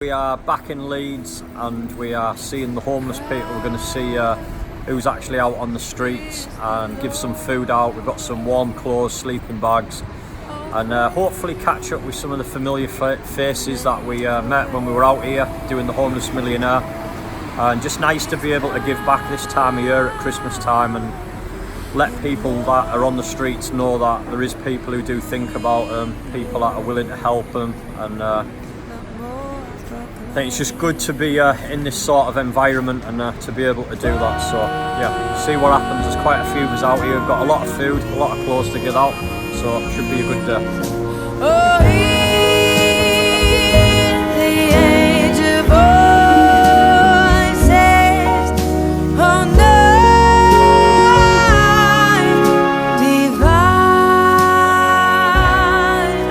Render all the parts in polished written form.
We are back in Leeds and we are seeing the homeless people. We're going to see who's actually out on the streets and give some food out. We've got some warm clothes, sleeping bags, and hopefully catch up with some of the familiar faces that we met when we were out here doing the Homeless Millionaire. And just nice to be able to give back this time of year at Christmas time and let people that are on the streets know that there is people who do think about them, people that are willing to help them, and I think it's just good to be in this sort of environment and to be able to do that. So yeah, see what happens. There's quite a few of us out here. We've got a lot of food, a lot of clothes to get out, so it should be a good day. Oh, in the age of voices, oh, night divine,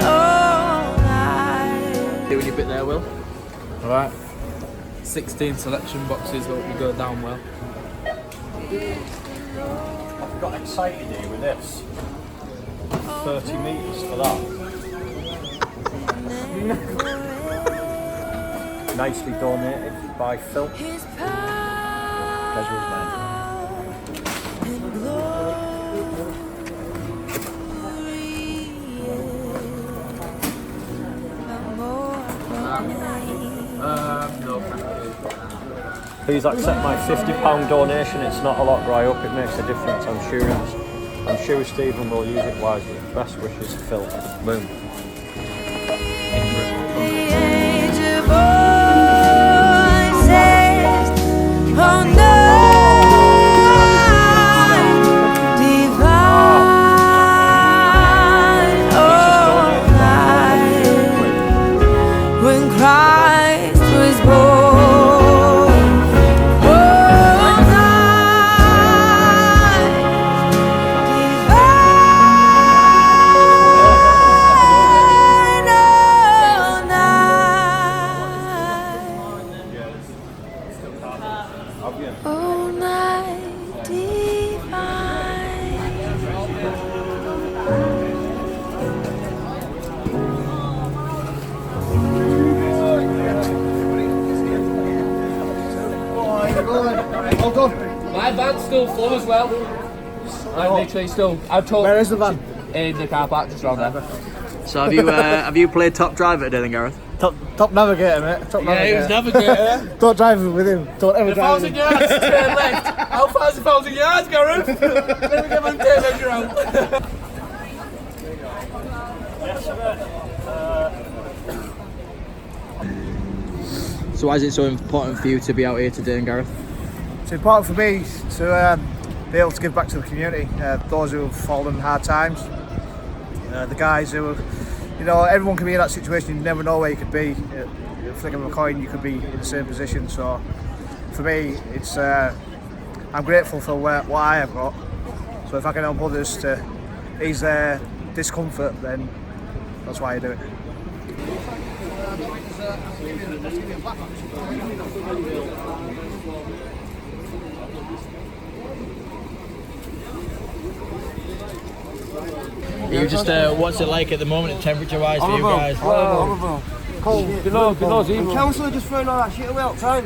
oh, night. Doing your bit there, Will. Alright. 16 selection boxes, hope you go down well. I've got excited here with this. 30 metres for that. Nicely donated by Phil. Pleasure is mine. No, thank you. Please accept my £50 donation. It's not a lot, but I hope it makes a difference. I'm sure Stephen will use it wisely. Best wishes, Phil. Boom. Oh, night divine. My van's still full as well. I'm literally still. I've told. Where is the van? In the car park just around there. So have you played top driver today then, Gareth? Top navigator, mate. Top navigator. He was navigator. Don't drive with him. Don't ever drive with 1,000 him. yards, turn left. How far is 1,000 yards, Gareth? Let me get my tape measure out. So why is it so important for you to be out here today, Gareth? It's important for me to be able to give back to the community, those who have fallen in hard times, the guys who have, everyone can be in that situation. You never know where you could be. At the flick of a coin, you could be in the same position. So for me, it's I'm grateful for what I have got. So if I can help others to ease their discomfort, then that's why I do it. You just what's it like at the moment, temperature-wise for you guys? Horrible. Cold. Below zero. Council just throwing all that shit away outside.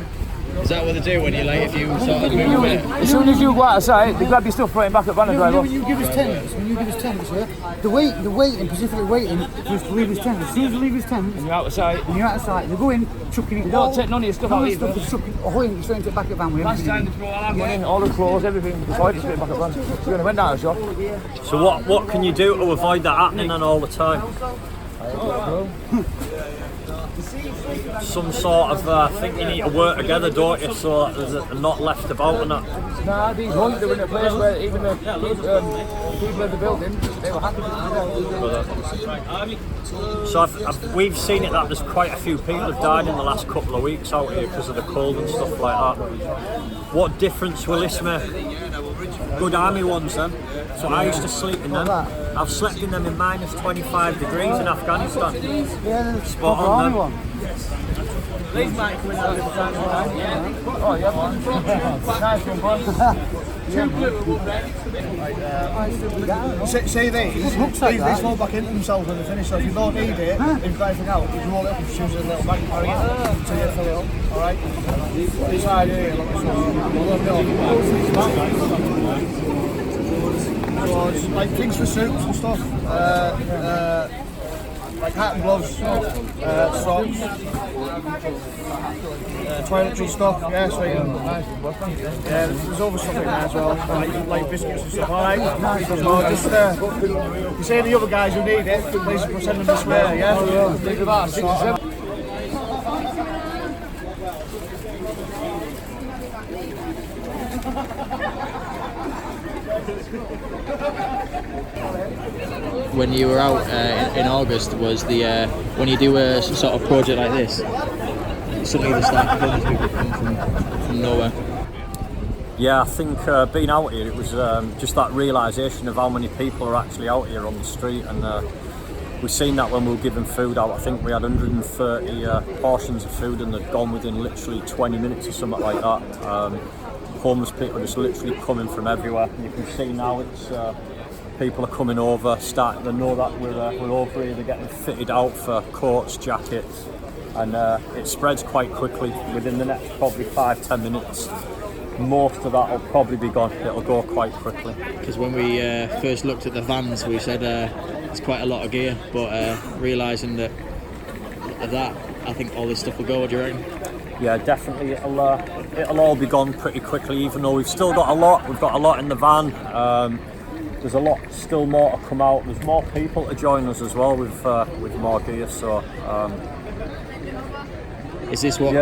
Is that what they do when you if you sort of move it? As soon as you go outside, they grab your stuff, put it back up, van and drive off. When you give us tents, yeah, they're waiting, specifically waiting for us to leave his tent. As soon as you leave his tent, And you're out of sight. and you're out of sight, they're going, chucking it. They don't take none of your stuff out either. Ahoying it straight into the back of the van with Last time they threw all our money in, all the clothes, everything, before I just put it back up van. So when I went down the shop, So what can you do to avoid that happening then all the time? Some sort of I think you need to work together, don't you, so that there's not left about and that. nah, these homes, they were in a place where even the people in the building, they were happy to do that. So we've seen it that there's quite a few people have died in the last couple of weeks out here because of the cold and stuff like that. What difference will this make? Good army ones then. So I used to sleep in them. I've slept in them in minus 25 degrees in Afghanistan. Yeah, Spot on them. These might come in out of the time. Oh, yeah, man. Nice one, bro. See these? They fall back into themselves when they finish, so if you don't need it, if you've got anything out, you can roll it up and choose a little bag and carry it until you fill it up, alright? This side here, look, so like things for soups and stuff, like hat and gloves, socks, toiletry stuff, yeah, so yeah, there's other stuff in there as well, like biscuits and stuff, alright? So just, you say the other guys who need it, please send them this way, yeah? When you were out in August, was the when you do a sort of project like this, suddenly the start homeless people come from nowhere. Yeah, I think being out here, it was just that realisation of how many people are actually out here on the street, and we've seen that when we were giving food out. I think we had 130 portions of food and they'd gone within literally 20 minutes or something like that. Homeless people are just literally coming from everywhere. You can see now it's people are coming over, starting to know that we're over here. They're getting fitted out for coats, jackets, and it spreads quite quickly. Within the next probably 5-10 minutes, most of that will probably be gone. It'll go quite quickly. Because when we first looked at the vans, we said it's quite a lot of gear, but realising that I think all this stuff will go. What do you reckon? Yeah, definitely. It'll all be gone pretty quickly. Even though we've still got a lot, we've got a lot in the van. There's a lot still more to come out. There's more people to join us as well with more gear. So. Is this what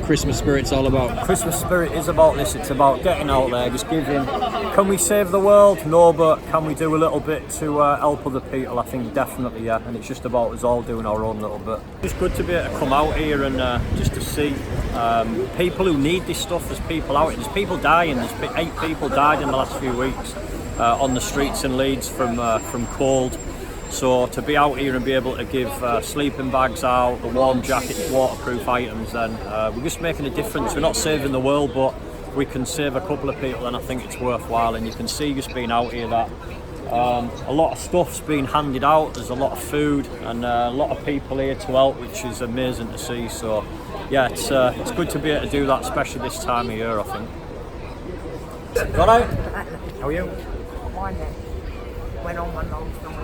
Christmas spirit's all about? Christmas spirit is about this. It's about getting out there, just giving. Can we save the world? No, but can we do a little bit to help other people? I think definitely, yeah. And it's just about us all doing our own little bit. It's good to be able to come out here and just to see people who need this stuff. There's people out here. There's people dying. There's 8 people died in the last few weeks on the streets in Leeds from cold. So to be out here and be able to give sleeping bags out, the warm jackets, waterproof items, then we're just making a difference. We're not saving the world, but we can save a couple of people, and I think it's worthwhile. And you can see just being out here that a lot of stuff's being handed out. There's a lot of food and a lot of people here to help, which is amazing to see. So yeah, it's good to be able to do that, especially this time of year, I think. Got out? How are you? Went on one long time.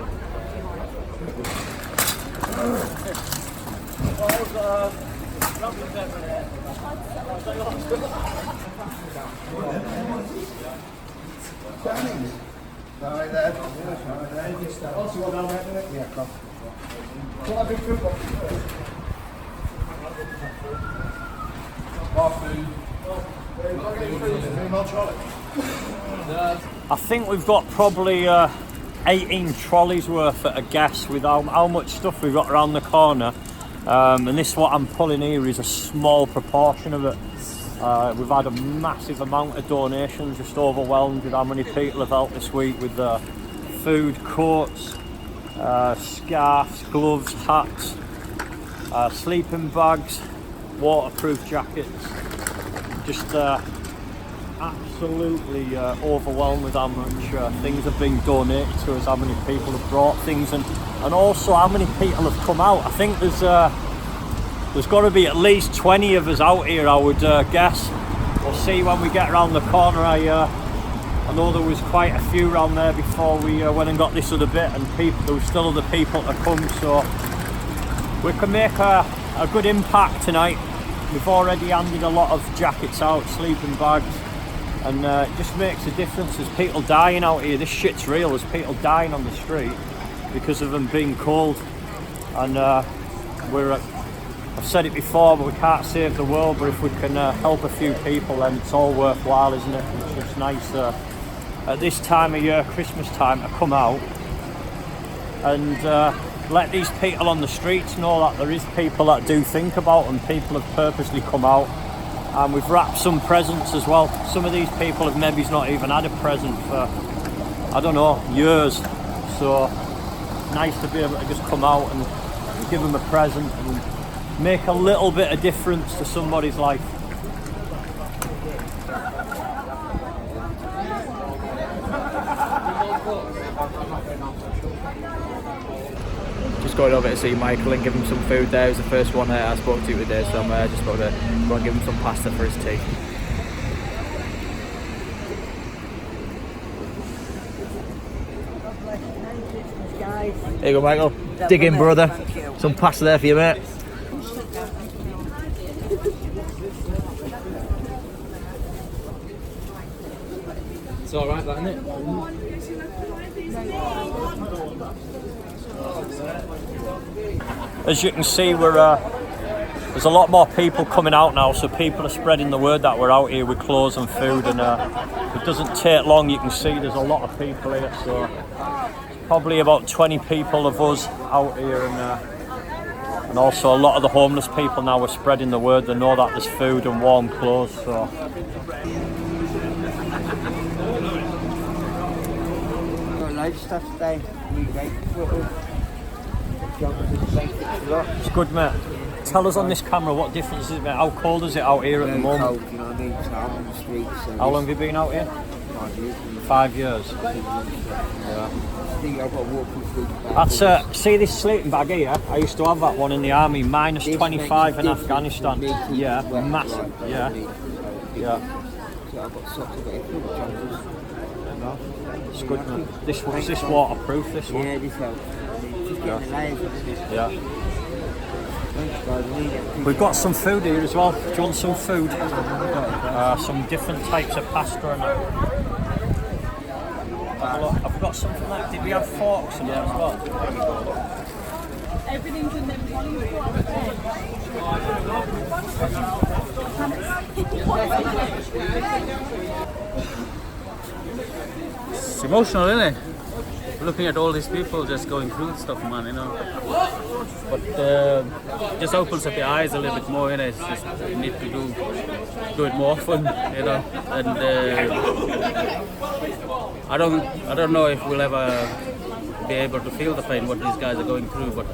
Right there. Also, go down there. Yeah, come. What a big food box. I think we've got probably 18 trolleys worth at a guess with how much stuff we've got around the corner, and this what I'm pulling here is a small proportion of it. We've had a massive amount of donations, just overwhelmed with how many people have helped this week with food, coats, scarves, gloves, hats, sleeping bags, waterproof jackets. Just absolutely overwhelmed with how much things have been donated to us, how many people have brought things, and also how many people have come out. I think there's got to be at least 20 of us out here, I would guess. We'll see when we get around the corner. I know there was quite a few around there before we went and got this other bit, and there was still other people to come, so we can make a good impact tonight. We've already handed a lot of jackets out, sleeping bags, and it just makes a difference. There's people dying out here. This shit's real. There's people dying on the street because of them being cold, and I've said it before, but we can't save the world, but if we can help a few people, then it's all worthwhile, isn't it? It's just nice at this time of year, Christmas time, to come out and let these people on the streets know that there is people that do think about them. People have purposely come out, and we've wrapped some presents as well. Some of these people have maybe not even had a present for, I don't know, years. So nice to be able to just come out and give them a present and make a little bit of difference to somebody's life. just going over to see Michael and give him some food there. He was the first one I spoke to today, so I'm just about to go and give him some pasta for his tea. There you go, Michael. Dig in, brother. Some pasta there for you, mate. It's alright, that, isn't it? As you can see, there's a lot more people coming out now, so people are spreading the word that we're out here with clothes and food, and it doesn't take long. You can see there's a lot of people here, so probably about 20 people of us out here, and also a lot of the homeless people now are spreading the word. They know that there's food and warm clothes, so. Stuff today. It's good, mate. Tell us on this camera what difference is it, mate? How cold is it out here at the moment? Cold, you know what I mean? It's out on the streets. How long have you been out here? 5 years. 5 years. Yeah. I've got to walk through. That's see this sleeping bag here. I used to have that one in the army. Minus 25 in Afghanistan. Yeah, massive. Yeah, yeah. So I've got socks, I've got jumpers. It's good, man. This one's this waterproof. This one. Yeah, this helps. Just getting the layers of this. Yeah. Thanks, guys. I need it. We've got some food here as well. Do you want some food? Some different types of pasta and that. Have we got something like? Did we have forks and that as well? Everything's in them It's emotional, isn't it? Looking at all these people just going through stuff, man, you know. But just opens up your eyes a little bit more, you know. It's just you need to do it more often, you know. And I don't know if we'll ever be able to feel the pain what these guys are going through, but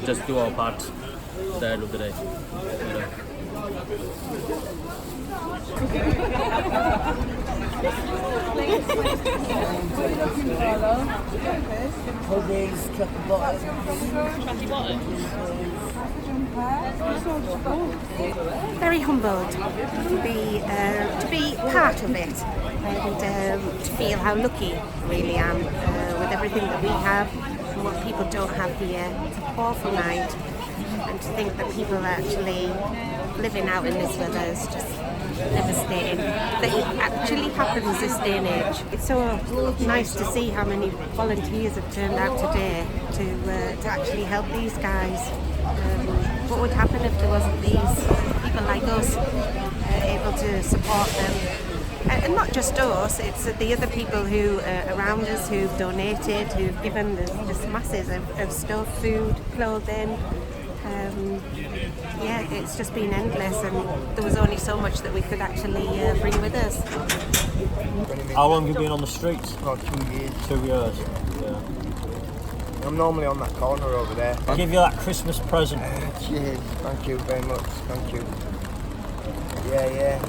just do our part at the end of the day, you know. Very humbled to be part of it, and to feel how lucky I really am with everything that we have and what people don't have here. It's an awful night, and to think that people are actually living out in this weather is just devastating. That it actually happens this day and age. It's so nice to see how many volunteers have turned out today to actually help these guys. What would happen if there wasn't these people like us able to support them? And not just us, it's the other people who are around us who've donated, who've given just masses of stuff, food, clothing. Yeah, it's just been endless, and there was only so much that we could actually bring with us. How long have you been on the streets? About 2 years. 2 years. Yeah. I'm normally on that corner over there. I'll give you that Christmas present. Cheers. Thank you very much. Thank you. Yeah.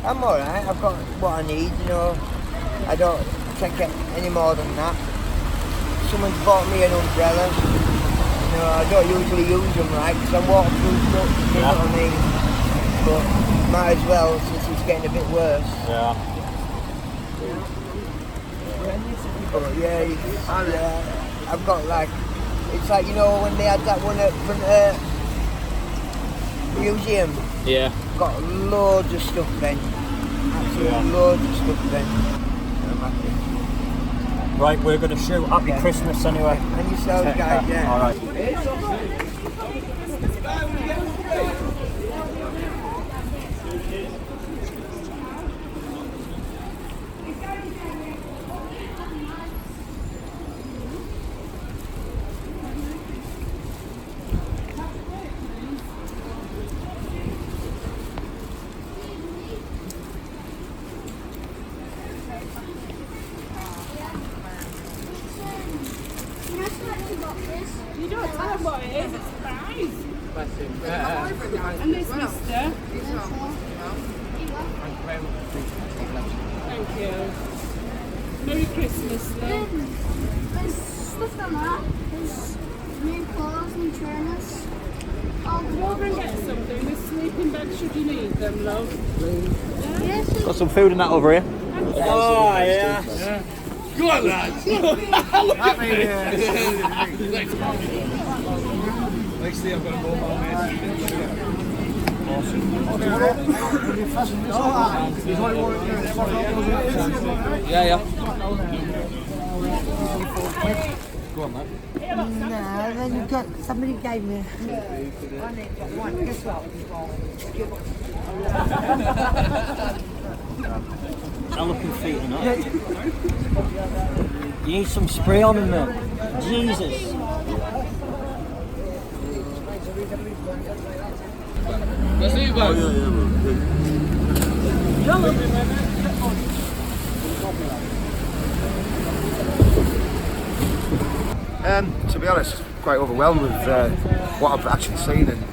I'm alright. I've got what I need, you know. I can't get any more than that. Someone's bought me an umbrella. You know, I don't usually use them, right, because I'm waterproof, you know what I mean? But might as well, since it's getting a bit worse. Yeah. But yeah, I've got like, it's like, you know, when they had that one at front museum. Yeah. Got loads of stuff then. Absolutely loads of stuff then. I'm happy. Right, we're going to shoot. Happy Christmas anyway. And yourselves, guys, yeah. All right. You don't tell them what it is, it's a surprise. And this mister. Thank you. Merry Christmas, love. There's stuff on that. There's new clothes and trainers. Come over and get something. There's sleeping bags should you need them, love. Yes. Got some food and that over here. Oh, yeah. Go on, lads. Next day I've got a mobile mate. Yeah. Go on, lad. No, then you got somebody gave me. They're looking feet or not. You need some spray on them, mate. Jesus. Let's leave, guys. To be honest, quite overwhelmed with what I've actually seen and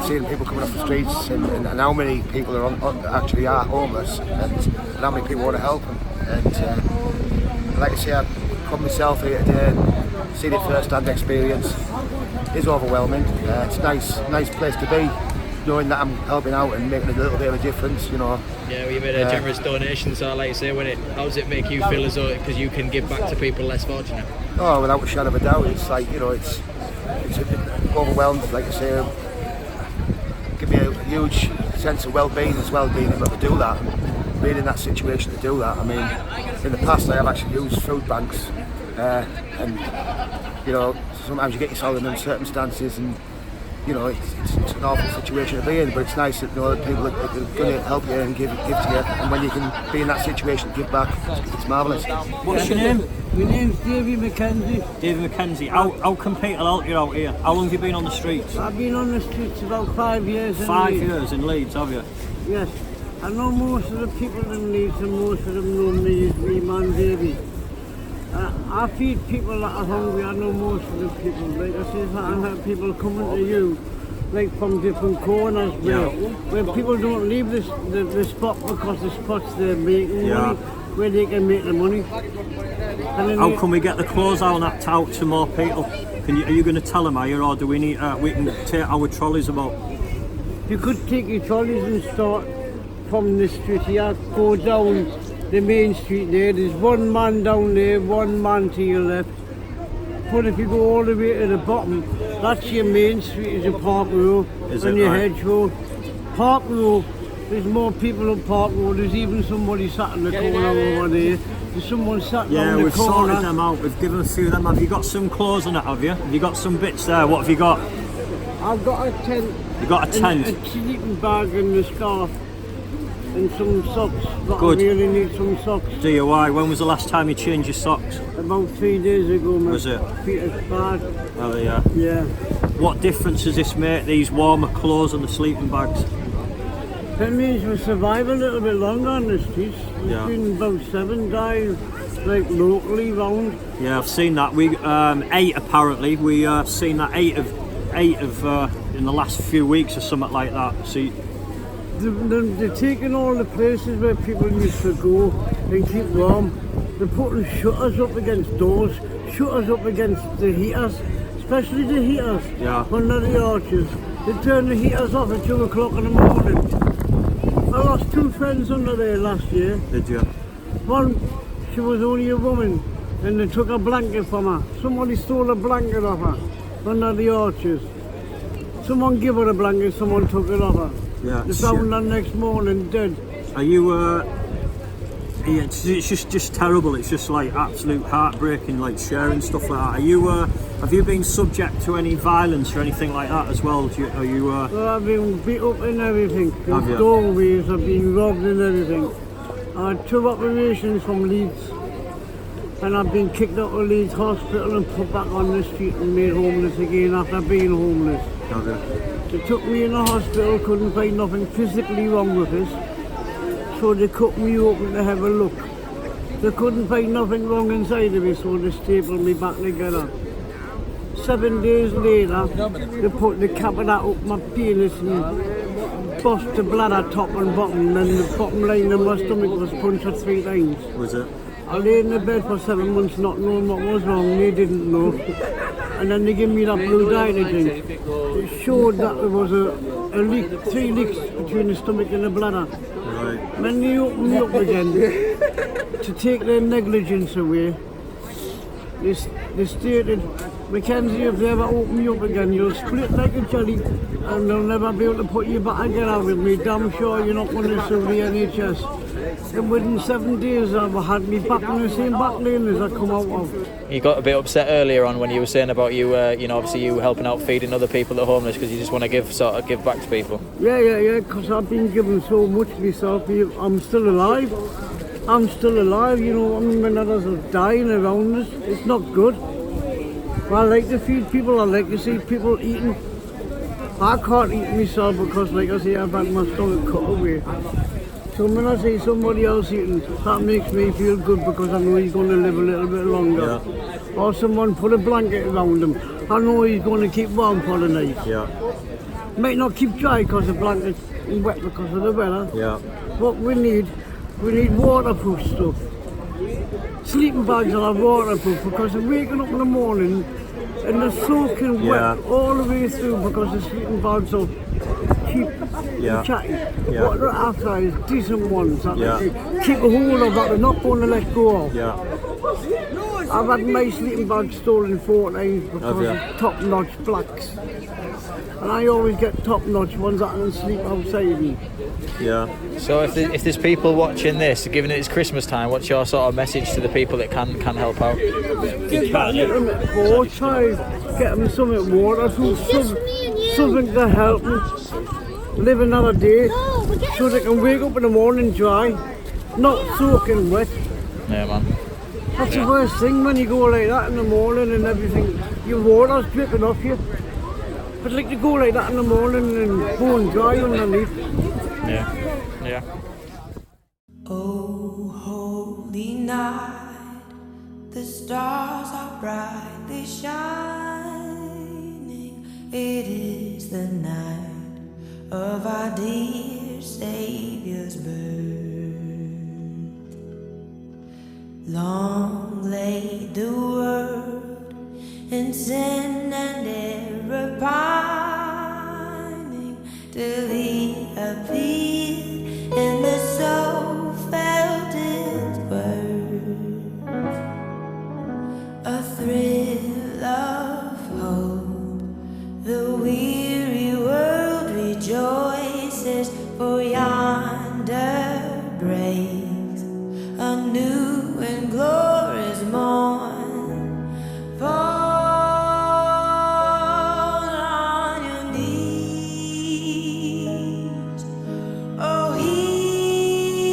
seeing people coming off the streets and how many people actually are homeless and how many people want to help them. And like I say, I've come myself here today and seen it first-hand experience. It's overwhelming. It's a nice place to be, knowing that I'm helping out and making a little bit of a difference, you know. Yeah, well, you made a generous donation, so like you say, how does it make you feel as though, because you can give back to people less fortunate? Oh, without a shadow of a doubt, it's like, you know, it's overwhelmed, like I say. Give me a huge sense of well-being as well, being able to do that, being in that situation to do that. I mean, in the past I have actually used food banks, and you know, sometimes you get yourself in them circumstances, and you know, it's an awful situation to be in. But it's nice that, you know, that people are going to help you and give to you, and when you can be in that situation, give back. It's marvellous. What's your name? My name's Davy McKenzie. David McKenzie. How can people help you out here? How long have you been on the streets? I've been on the streets about 5 years. 5 years in Leeds, have you? Yes. I know most of the people in Leeds and most of them know me as me man Davy. I feed people that are hungry. I know most of the people. Like I said, I have people coming to you, like from different corners, where people don't leave the spot because the spots they're making money, where they can make the money. How can we get the clothes out to more people? Are you going to tell them here, or do we need? We can take our trolleys about. You could take your trolleys and start from the street here, go down the main street there. There's one man down there, one man to your left. But if you go all the way to the bottom, that's your main street, is your Park Row and your Hedge Road. Park Row, there's more people on Park Road. There's even somebody sat in the corner over there. There's someone sat down the corner. Yeah, we've sorted them out. We've given a few of them. Have you got some clothes on it, have you? Have you got some bits there? What have you got? I've got a tent. You got a tent? A sleeping bag and a scarf. And some socks, but Good. I really need some socks. Do you? Why? When was the last time you changed your socks? About 3 days ago, man. Was it? Feet are bad. Oh yeah. Yeah. What difference does this make, these warmer clothes and the sleeping bags? It means we survive a little bit longer on the streets. There's been about 7 guys, like locally round. Yeah, I've seen that. We 8 apparently. We seen that eight of in the last few weeks or something like that. So. They're taking all the places where people used to go and keep warm. They're putting shutters up against doors, shutters up against the heaters, especially the heaters under the arches. They turn the heaters off at 2 o'clock in the morning. I lost 2 friends under there last year. Did you? One, she was only a woman, and they took a blanket from her. Somebody stole a blanket off her under the arches. Someone gave her a blanket, someone took it off her. Yeah. They found her next morning dead. Are you? It's just terrible. It's just like absolute heartbreaking, like sharing stuff like that. Are you? Have you been subject to any violence or anything like that as well? Are you? Well, I've been beat up and everything. Have you? Doorways, I've been robbed and everything. I had 2 operations from Leeds, and I've been kicked out of Leeds Hospital and put back on the street and made homeless again after being homeless. Have you? They took me in the hospital, couldn't find nothing physically wrong with us, so they cut me open to have a look. They couldn't find nothing wrong inside of me, so they stapled me back together. 7 days later, they put the catheter up my penis and bust the bladder top and bottom, and the bottom line of my stomach was punctured 3 times. Was it? I lay in the bed for 7 months not knowing what was wrong, they didn't know. And then they gave me that blue dye thing. It showed that there was a leak, 3 leaks between the stomach and the bladder. Right. When they opened me up again, to take their negligence away, they stated, Mackenzie, if they ever open me up again, you'll split like a jelly and they'll never be able to put you back together with me. Damn sure you're not going to sue the NHS. And within 7 days, I've had me back in the same back lane as I come out of. You got a bit upset earlier on when you were saying about you, obviously you helping out feeding other people that are homeless because you just want to give back to people. Yeah, because I've been given so much myself. I'm still alive. I'm still alive, you know. I mean, when others are dying around us, it's not good. I like to feed people. I like to see people eating. I can't eat myself because, like I say, I've had my stomach cut away. So when I see somebody else eating, that makes me feel good because I know he's going to live a little bit longer. Yeah. Or someone put a blanket around him. I know he's going to keep warm for the night. Yeah. Might not keep dry because the blanket's wet because of the weather. Yeah. What we need waterproof stuff. Sleeping bags are waterproof because they're waking up in the morning and they're soaking wet all the way through because the sleeping bags are cheap and chatty. Yeah. What they're after is decent ones that they keep a hold of that they're not going to let go of. Yeah. I've had my sleeping bag stolen 4 times because of top-notch blacks. And I always get top-notch ones that I can sleep outside in. Yeah. So if there's people watching this, given it's Christmas time, what's your sort of message to the people that can help out? Get them try get them something waterproof, something to help them live another day, so they can wake up in the morning dry, not soaking wet. Yeah, man. That's the worst thing when you go like that in the morning and everything, your water's dripping off you. But like to go like that in the morning and bone dry underneath. Yeah. Oh, holy night, the stars are brightly shining. It is the night of our dear Saviour's birth. Long lay the world in sin and error pining, till he appeared and the soul felt its worth. A thrill of hope, the weary world rejoices, for yonder breaks a new and glorious morn. Fall on your knees, oh hear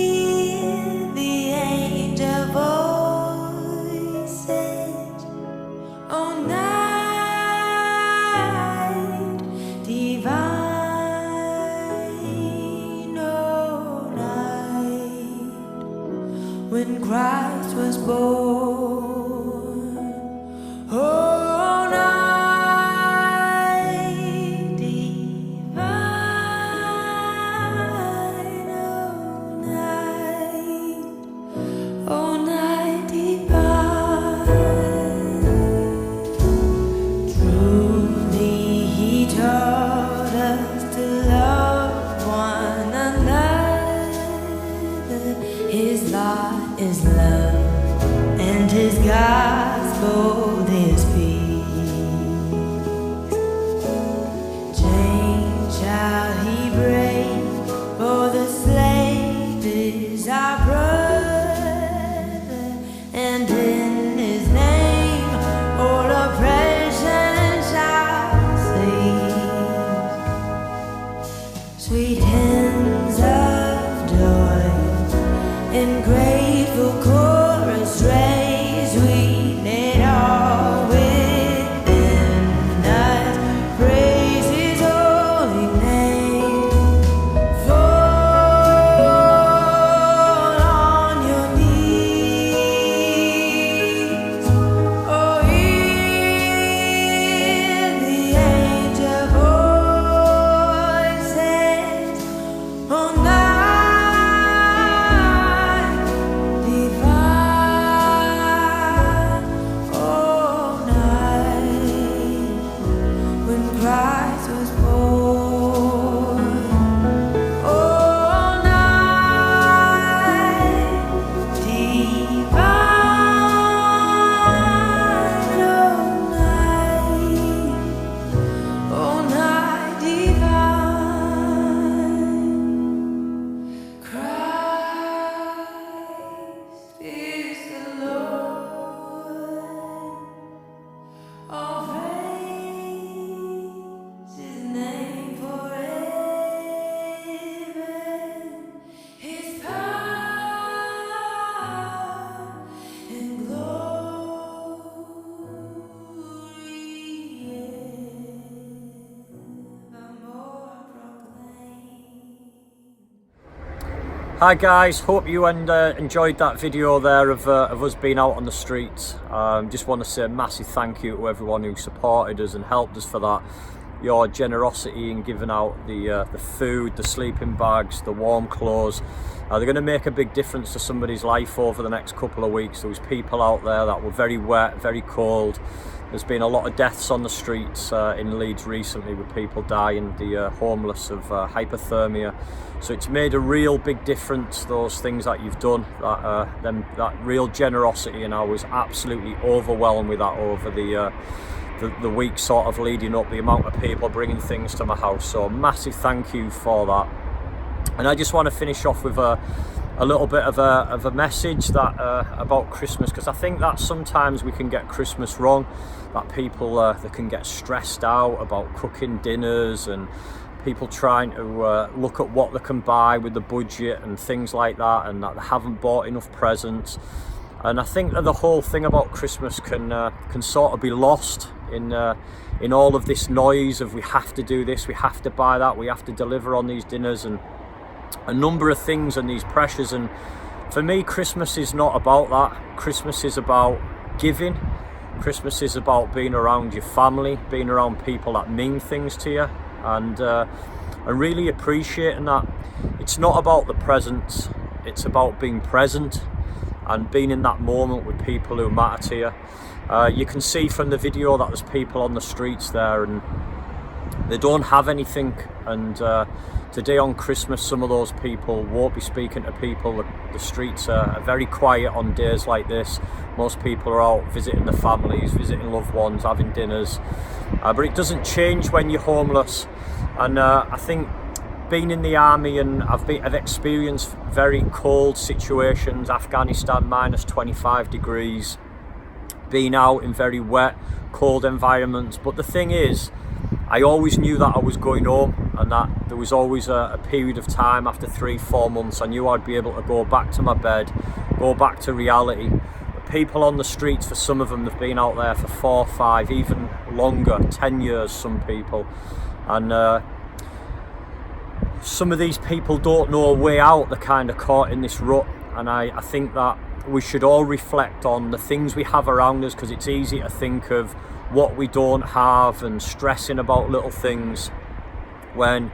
the angel voices, oh night divine, oh night when Christ was born, oh night divine, oh night divine. Truly he taught us to love one another. His law is love Hi guys, hope you enjoyed that video there of us being out on the streets. Just want to say a massive thank you to everyone who supported us and helped us for that. Your generosity in giving out the food, the sleeping bags, the warm clothes, they're going to make a big difference to somebody's life over the next couple of weeks. There was people out there that were very wet, very cold. There's been a lot of deaths on the streets in Leeds recently with people dying, the homeless of hypothermia. So it's made a real big difference, those things that you've done, that real generosity, and I was absolutely overwhelmed with that over the week sort of leading up, the amount of people bringing things to my house. So a massive thank you for that. And I just want to finish off with a little bit of a message that about Christmas, because I think that sometimes we can get Christmas wrong, that people they can get stressed out about cooking dinners and people trying to look at what they can buy with the budget and things like that, and that they haven't bought enough presents. And I think that the whole thing about Christmas can sort of be lost in all of this noise of we have to do this, we have to buy that, we have to deliver on these dinners and a number of things and these pressures. And for me, Christmas is not about that. Christmas is about giving. Christmas is about being around your family, being around people that mean things to you, and really appreciating that. It's not about the presents, it's about being present and being in that moment with people who matter to you. You can see from the video that there's people on the streets there and they don't have anything, and today on Christmas some of those people won't be speaking to people. The streets are very quiet on days like this. Most people are out visiting their families, visiting loved ones, having dinners, but it doesn't change when you're homeless. And I think being in the army, and I've experienced very cold situations, Afghanistan minus 25 degrees, being out in very wet, cold environments. But the thing is, I always knew that I was going home, and that there was always a period of time after 3-4 months I knew I'd be able to go back to my bed, go back to reality. The people on the streets, for some of them, they've been out there for 4, 5, even longer, 10 years, some people. And some of these people don't know a way out. They're kind of caught in this rut. And I think that we should all reflect on the things we have around us, because it's easy to think of what we don't have and stressing about little things, when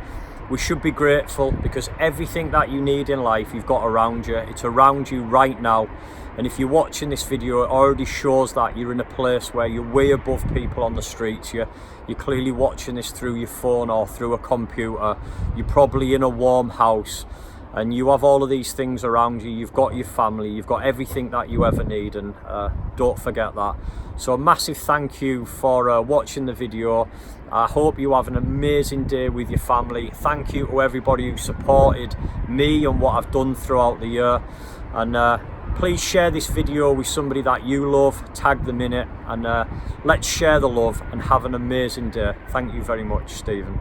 we should be grateful, because everything that you need in life you've got around you. It's around you right now. And if you're watching this video, it already shows that you're in a place where you're way above people on the streets. You're clearly watching this through your phone or through a computer. You're probably in a warm house, and you have all of these things around you. You've got your family, you've got everything that you ever need, and don't forget that. So a massive thank you for watching the video. I hope you have an amazing day with your family. Thank you to everybody who supported me and what I've done throughout the year. And please share this video with somebody that you love, tag them in it, and let's share the love and have an amazing day. Thank you very much, Stephen.